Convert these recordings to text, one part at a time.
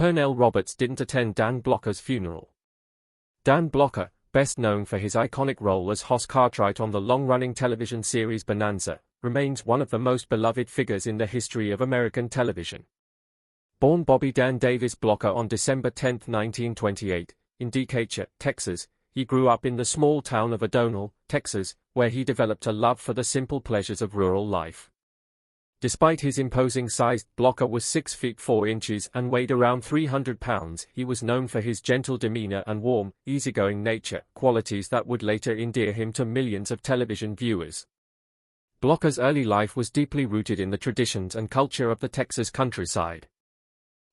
Pernell Roberts didn't attend Dan Blocker's funeral. Dan Blocker, best known for his iconic role as Hoss Cartwright on the long-running television series Bonanza, remains one of the most beloved figures in the history of American television. Born Bobby Dan Davis Blocker on December 10, 1928, in Decatur, Texas, he grew up in the small town of O'Donnell, Texas, where he developed a love for the simple pleasures of rural life. Despite his imposing size, Blocker was 6 feet 4 inches and weighed around 300 pounds. He was known for his gentle demeanor and warm, easygoing nature, qualities that would later endear him to millions of television viewers. Blocker's early life was deeply rooted in the traditions and culture of the Texas countryside.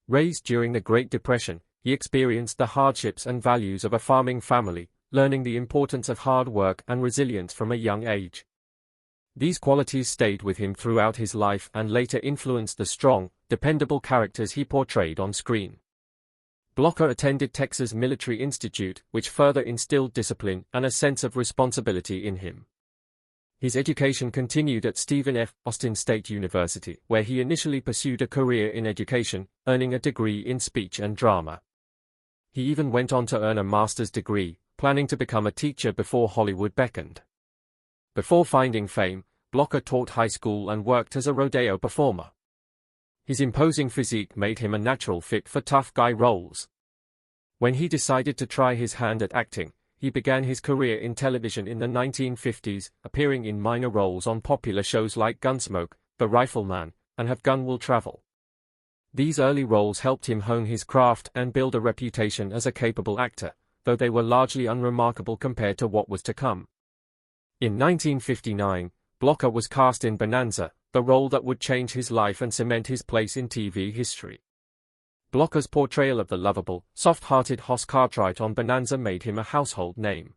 Raised during the Great Depression, he experienced the hardships and values of a farming family, learning the importance of hard work and resilience from a young age. These qualities stayed with him throughout his life and later influenced the strong, dependable characters he portrayed on screen. Blocker attended Texas Military Institute, which further instilled discipline and a sense of responsibility in him. His education continued at Stephen F. Austin State University, where he initially pursued a career in education, earning a degree in speech and drama. He even went on to earn a master's degree, planning to become a teacher before Hollywood beckoned. Before finding fame, Blocker taught high school and worked as a rodeo performer. His imposing physique made him a natural fit for tough guy roles. When he decided to try his hand at acting, he began his career in television in the 1950s, appearing in minor roles on popular shows like Gunsmoke, The Rifleman, and Have Gun Will Travel. These early roles helped him hone his craft and build a reputation as a capable actor, though they were largely unremarkable compared to what was to come. In 1959, Blocker was cast in Bonanza, the role that would change his life and cement his place in TV history. Blocker's portrayal of the lovable, soft-hearted Hoss Cartwright on Bonanza made him a household name.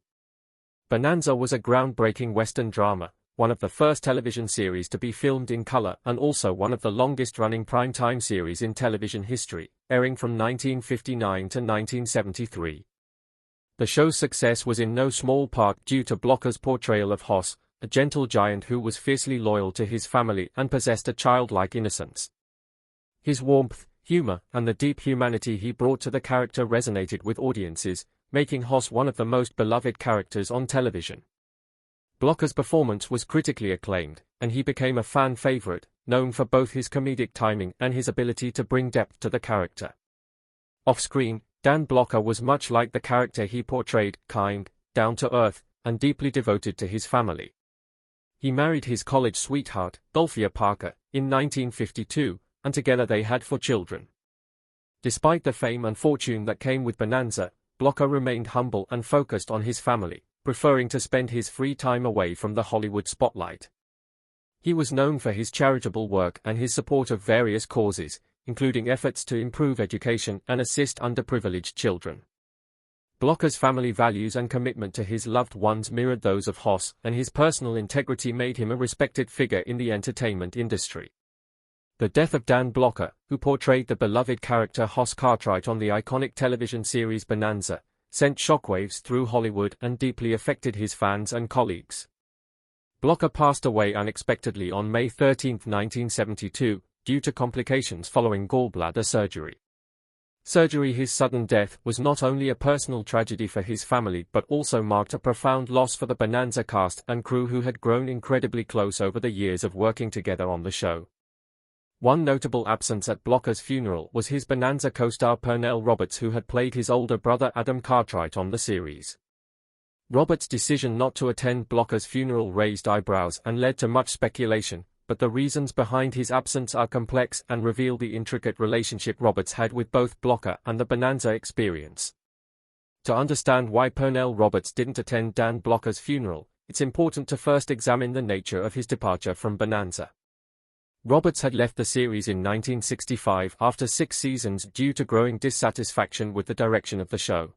Bonanza was a groundbreaking Western drama, one of the first television series to be filmed in color and also one of the longest-running primetime series in television history, airing from 1959 to 1973. The show's success was in no small part due to Blocker's portrayal of Hoss, a gentle giant who was fiercely loyal to his family and possessed a childlike innocence. His warmth, humor, and the deep humanity he brought to the character resonated with audiences, making Hoss one of the most beloved characters on television. Blocker's performance was critically acclaimed, and he became a fan favorite, known for both his comedic timing and his ability to bring depth to the character. Off-screen, Dan Blocker was much like the character he portrayed, kind, down-to-earth, and deeply devoted to his family. He married his college sweetheart, Dolphia Parker, in 1952, and together they had 4 children. Despite the fame and fortune that came with Bonanza, Blocker remained humble and focused on his family, preferring to spend his free time away from the Hollywood spotlight. He was known for his charitable work and his support of various causes, including efforts to improve education and assist underprivileged children. Blocker's family values and commitment to his loved ones mirrored those of Hoss, and his personal integrity made him a respected figure in the entertainment industry. The death of Dan Blocker, who portrayed the beloved character Hoss Cartwright on the iconic television series Bonanza, sent shockwaves through Hollywood and deeply affected his fans and colleagues. Blocker passed away unexpectedly on May 13, 1972, due to complications following gallbladder surgery. His sudden death was not only a personal tragedy for his family but also marked a profound loss for the Bonanza cast and crew who had grown incredibly close over the years of working together on the show. One notable absence at Blocker's funeral was his Bonanza co-star Pernell Roberts, who had played his older brother Adam Cartwright on the series. Roberts' decision not to attend Blocker's funeral raised eyebrows and led to much speculation, but the reasons behind his absence are complex and reveal the intricate relationship Roberts had with both Blocker and the Bonanza experience. To understand why Pernell Roberts didn't attend Dan Blocker's funeral, it's important to first examine the nature of his departure from Bonanza. Roberts had left the series in 1965 after 6 seasons due to growing dissatisfaction with the direction of the show.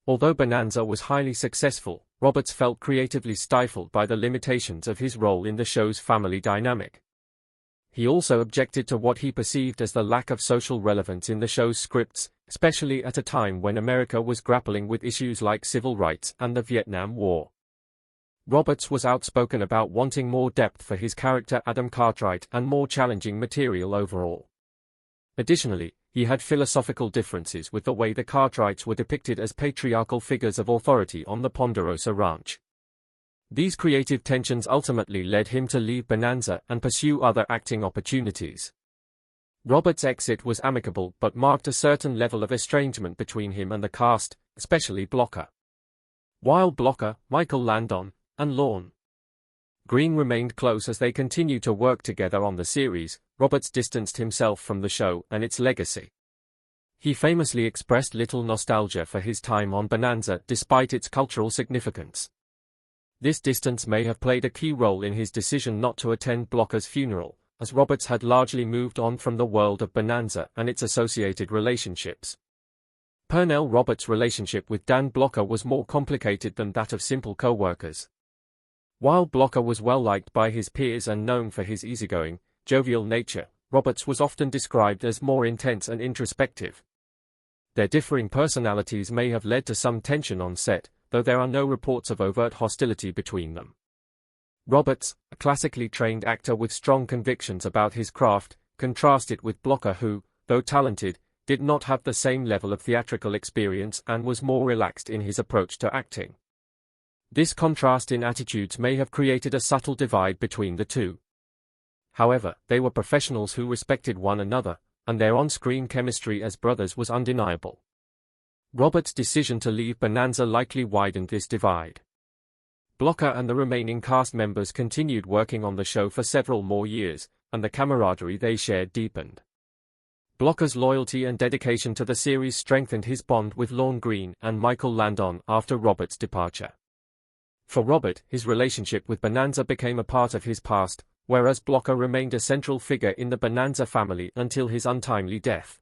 Although Bonanza was highly successful, Roberts felt creatively stifled by the limitations of his role in the show's family dynamic. He also objected to what he perceived as the lack of social relevance in the show's scripts, especially at a time when America was grappling with issues like civil rights and the Vietnam War. Roberts was outspoken about wanting more depth for his character Adam Cartwright and more challenging material overall. Additionally, he had philosophical differences with the way the Cartwrights were depicted as patriarchal figures of authority on the Ponderosa Ranch. These creative tensions ultimately led him to leave Bonanza and pursue other acting opportunities. Roberts' exit was amicable but marked a certain level of estrangement between him and the cast, especially Blocker. While Blocker, Michael Landon, and Lorne Greene remained close as they continued to work together on the series, Roberts distanced himself from the show and its legacy. He famously expressed little nostalgia for his time on Bonanza despite its cultural significance. This distance may have played a key role in his decision not to attend Blocker's funeral, as Roberts had largely moved on from the world of Bonanza and its associated relationships. Pernell Roberts' relationship with Dan Blocker was more complicated than that of simple co-workers. While Blocker was well-liked by his peers and known for his easygoing, jovial nature, Roberts was often described as more intense and introspective. Their differing personalities may have led to some tension on set, though there are no reports of overt hostility between them. Roberts, a classically trained actor with strong convictions about his craft, contrasted with Blocker who, though talented, did not have the same level of theatrical experience and was more relaxed in his approach to acting. This contrast in attitudes may have created a subtle divide between the two. However, they were professionals who respected one another, and their on-screen chemistry as brothers was undeniable. Roberts' decision to leave Bonanza likely widened this divide. Blocker and the remaining cast members continued working on the show for several more years, and the camaraderie they shared deepened. Blocker's loyalty and dedication to the series strengthened his bond with Lorne Greene and Michael Landon after Roberts' departure. For Robert, his relationship with Bonanza became a part of his past, whereas Blocker remained a central figure in the Bonanza family until his untimely death.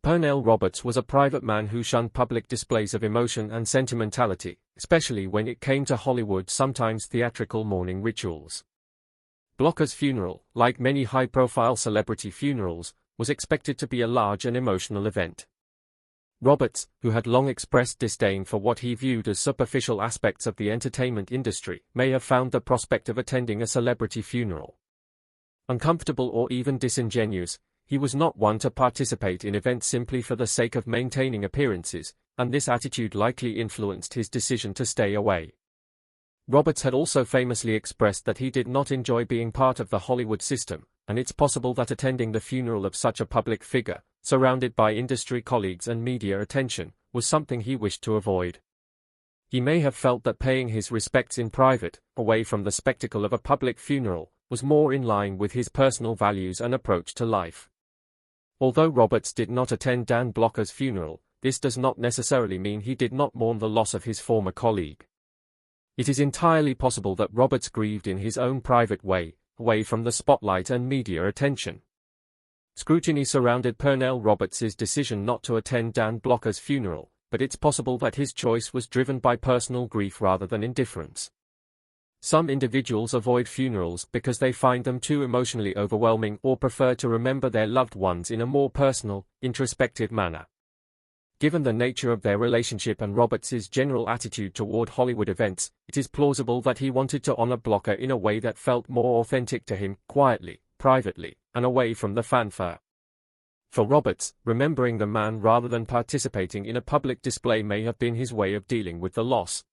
Pernell Roberts was a private man who shunned public displays of emotion and sentimentality, especially when it came to Hollywood's sometimes theatrical mourning rituals. Blocker's funeral, like many high-profile celebrity funerals, was expected to be a large and emotional event. Roberts, who had long expressed disdain for what he viewed as superficial aspects of the entertainment industry, may have found the prospect of attending a celebrity funeral uncomfortable or even disingenuous. He was not one to participate in events simply for the sake of maintaining appearances, and this attitude likely influenced his decision to stay away. Roberts had also famously expressed that he did not enjoy being part of the Hollywood system, and it's possible that attending the funeral of such a public figure, surrounded by industry colleagues and media attention, was something he wished to avoid. He may have felt that paying his respects in private, away from the spectacle of a public funeral, was more in line with his personal values and approach to life. Although Roberts did not attend Dan Blocker's funeral, this does not necessarily mean he did not mourn the loss of his former colleague. It is entirely possible that Roberts grieved in his own private way, away from the spotlight and media attention. Scrutiny surrounded Pernell Roberts' decision not to attend Dan Blocker's funeral, but it's possible that his choice was driven by personal grief rather than indifference. Some individuals avoid funerals because they find them too emotionally overwhelming or prefer to remember their loved ones in a more personal, introspective manner. Given the nature of their relationship and Roberts' general attitude toward Hollywood events, it is plausible that he wanted to honor Blocker in a way that felt more authentic to him, quietly, privately, and away from the fanfare. For Roberts, remembering the man rather than participating in a public display may have been his way of dealing with the loss.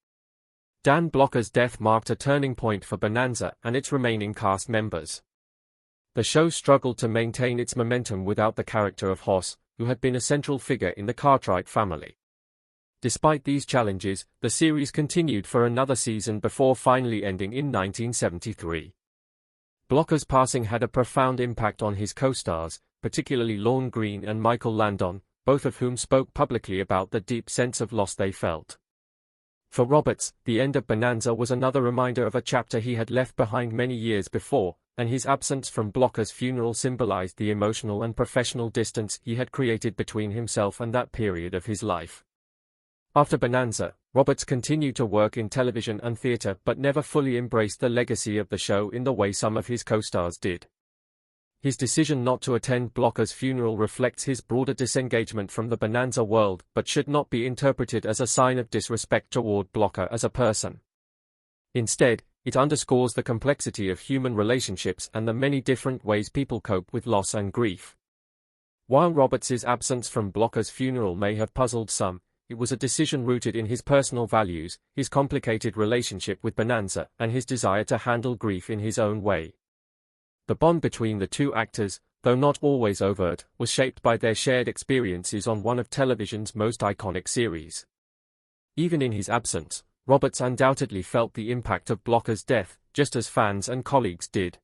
Dan Blocker's death marked a turning point for Bonanza and its remaining cast members. The show struggled to maintain its momentum without the character of Hoss, who had been a central figure in the Cartwright family. Despite these challenges, the series continued for another season before finally ending in 1973. Blocker's passing had a profound impact on his co-stars, particularly Lorne Greene and Michael Landon, both of whom spoke publicly about the deep sense of loss they felt. For Roberts, the end of Bonanza was another reminder of a chapter he had left behind many years before, and his absence from Blocker's funeral symbolized the emotional and professional distance he had created between himself and that period of his life. After Bonanza, Roberts continued to work in television and theater but never fully embraced the legacy of the show in the way some of his co-stars did. His decision not to attend Blocker's funeral reflects his broader disengagement from the Bonanza world but should not be interpreted as a sign of disrespect toward Blocker as a person. Instead, it underscores the complexity of human relationships and the many different ways people cope with loss and grief. While Roberts' absence from Blocker's funeral may have puzzled some, it was a decision rooted in his personal values, his complicated relationship with Bonanza, and his desire to handle grief in his own way. The bond between the two actors, though not always overt, was shaped by their shared experiences on one of television's most iconic series. Even in his absence, Roberts undoubtedly felt the impact of Blocker's death, just as fans and colleagues did.